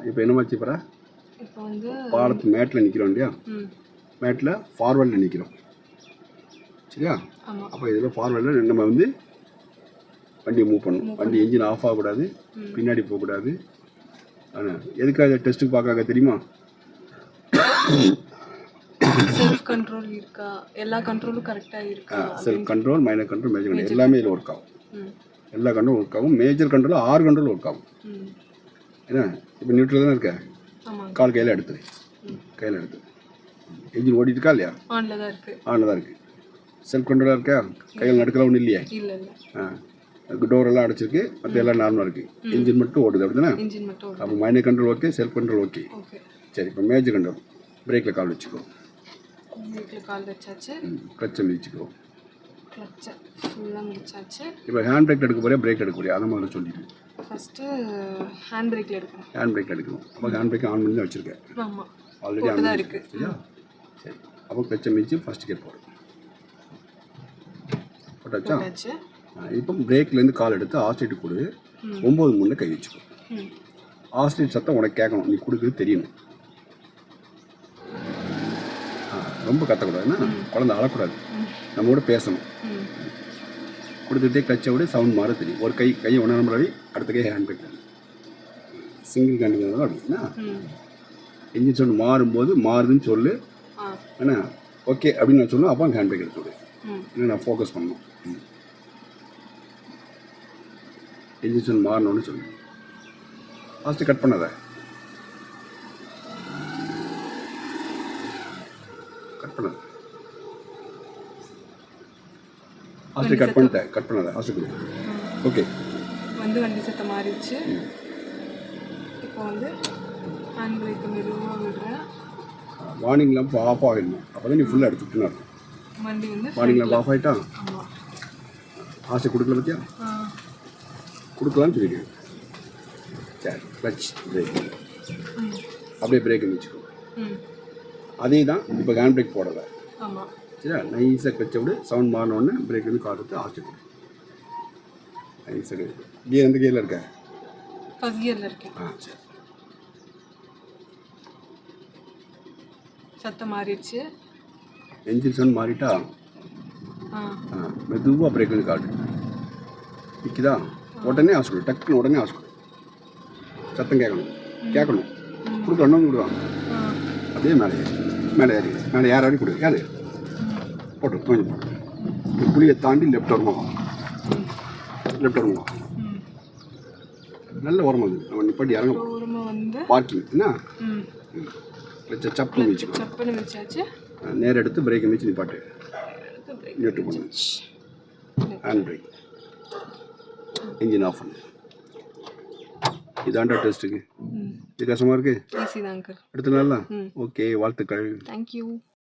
இப்போ என்னமாச்சு பாரு, இப்போ வந்து பாலத்து மேட்டில் நிற்கிறோம் இல்லையா, மேட்டில் ஃபார்வர்டில் நிற்கிறோம் சரியா. அப்போ இதில் ஃபார்வர்டில் நம்ம வந்து வண்டியை மூவ் பண்ணணும். வண்டி என்ஜின் ஆஃப் ஆகக்கூடாது, பின்னாடி போகக்கூடாது. ஆனால் எதுக்காக டெஸ்ட்டுக்கு பார்க்காக தெரியுமா? செல்ஃப் கண்ட்ரோல் இருக்கா, எல்லா கண்ட்ரோலும் கரெக்டாக இருக்கா, self control, minor control, major control எல்லாமே இதில் ஒர்க் ஆகும். எல்லா கண்ட்ரோலும் ஒர்க் ஆகும். மேஜர் கண்ட்ரோல் 6 கண்ட்ரோல் ஒர்க் ஆகும். ஏன்னா இப்போ நியூட்ரல் தானே இருக்க, கால் கையில் எடுத்துரு, கையில் எடுத்து என்ஜின் ஓடிட்டு இருக்கா இல்லையா, ஆனில் தான் இருக்குது. ஆனில் தான் இருக்குது. செல்ஃப் கண்ட்ரோலாக இருக்கா, கையில் நடுக்கலாம் ஒன்றும் இல்லையா. டோர் எல்லாம் அடைச்சிருக்கு, மற்ற எல்லாம் நார்மலாக இருக்குது. இன்ஜின் மட்டும் ஓடுது அப்படி தானே. அப்போ minor control okay, self control okay. சரி, இப்போ மேஜர் கண்ட்ரோல். பிரேக்கில் கால் வச்சுக்கோ, கால் வச்சாச்சு. கிளச்சை மிதிச்சுக்கோ, கிளச்சை ஃபுல்லாக மிதிச்சாச்சு. இப்போ ஹேண்ட் பிரேக் எடுக்க போறியா, பிரேக் எடுக்க போறியா, அதை மாதிரி சொல்லிட்டு ஃபஸ்ட்டு ஹேண்ட் பிரேக்கில் எடுக்கணும். ஹேண்ட் பிரேக் எடுக்கணும். அப்போ ஹேண்ட் பிரேக் ஆன் பண்ணி தான் வச்சுருக்கேன். ஆமாம், ஆல்ரெடி ஆன் தான் இருக்குது. சரியா. சரி, அப்போ கிளச்சை மிதிச்சு ஃபஸ்ட் கேட் போடுறேன். போட்டாச்சா. இப்போ பிரேக்லேருந்து கால் எடுத்து ஆஸ்ட்ரேட் கொடு, 9 மூணில் கை வச்சுக்கோ. ஆஸ்ட்ரேட் சத்தம் உனக்கு கேட்கணும், நீ கொடுக்குறது தெரியணும். ரொம்ப கத்தக்கூடாதுன்னா குழந்தை அழக்கூடாது, நம்மளோட பேசணும். கொடுத்துட்டே கிளச்சை விட சவுண்ட் மாற தெரியும். ஒரு கையை ஒன்றா நம்பராடி, அடுத்த கை ஹேண்ட் பிரேக். சிங்கிள் ஹேண்ட் அப்படின்னா என்ஜின் சவுண்ட் மாறும்போது மாறுதுன்னு சொல்லு. ஏன்னா ஓகே அப்படின்னு நான் சொல்லுவேன், அப்போ ஹேண்ட் பிரேக் எடுத்து விடு. ஏன்னா நான் ஃபோக்கஸ் பண்ணணும். என்ஜின் சவுண்ட் மாறணும்னு சொல்லு. ஃபஸ்ட்டு கட் பண்ணாத, கட் பண்ணாத, ஹாஸ்டல் கட் பண்ணிட்டேன், கட் பண்ணாத, ஹாஸ்டல் கொடு. ஓகே, வந்து வண்டி சத்தம் மாறிடுச்சு. இப்போ வந்து ஹேண்ட் பிரேக்கை மெதுவாக விடுறேன். வார்னிங் லேம்ப் ஆஃப் ஆகிடணும், அப்போ தான் நீ ஃபுல்லாக எடுத்துட்டுனா இருக்கும். வண்டி வந்து வார்னிங் லேம்ப் ஆஃப் ஆகிட்டா ஹாஸ்டல் கொடுக்கல பற்றியா, கொடுக்கலான்னு சொல்லிடு. சரி, கிளச் பிரேக் அப்படியே பிரேக் வச்சுக்கோ. அதே தான் இப்போ ஹேண்ட் பிரேக் போடலை. சரியா, நைஸாக கிளச்சை விட சவுண்ட் மாறினோடனே பிரேக் வந்து கார் எடுத்து ஆஸ்ட்ரேட் கொடு. நைஸாக கியர் எந்த கியரில் இருக்க? ஃபர்ஸ்ட் கியரில் இருக்கேன். சரி, சத்தம் மாறிடுச்சு. என்ஜின் சவுண்ட் மாறிட்டா மெதுவாக பிரேக் வந்து காட்டு நிற்கிதா, உடனே ஆஸ்கொடு, டக்குன்னு உடனே ஆஸ்கொடு. சத்தம் கேட்கணும் கொடுக்கணும் விடுவாங்க. அப்படியே மேலே ஏறி வரைக்கும் கொடு. யாரு போட்டு கொஞ்சம் போட்டு புளியை தாண்டி லெஃப்ட் வருமா, நல்ல உரமாக இருக்குது. நம்ம நிப்பாட்டி இறங்க பார்க்கிங் என்ன சப்புன்னு வச்சுக்கோ. நேரம் எடுத்து பிரேக்கை மிச்சு நிப்பாட்டு, நியூட்டு பண்ணு, ஹேண்ட் பிரேக், இன்ஜின் ஆஃப் பண்ணு. இதாண்டா டெஸ்ட்டுக்கு. இது கஷ்டமாக இருக்குது. ஈஸி தான் அங்கிள். எடுத்துனால ஓகே, வாழ்த்துக்கள். தேங்க்யூ.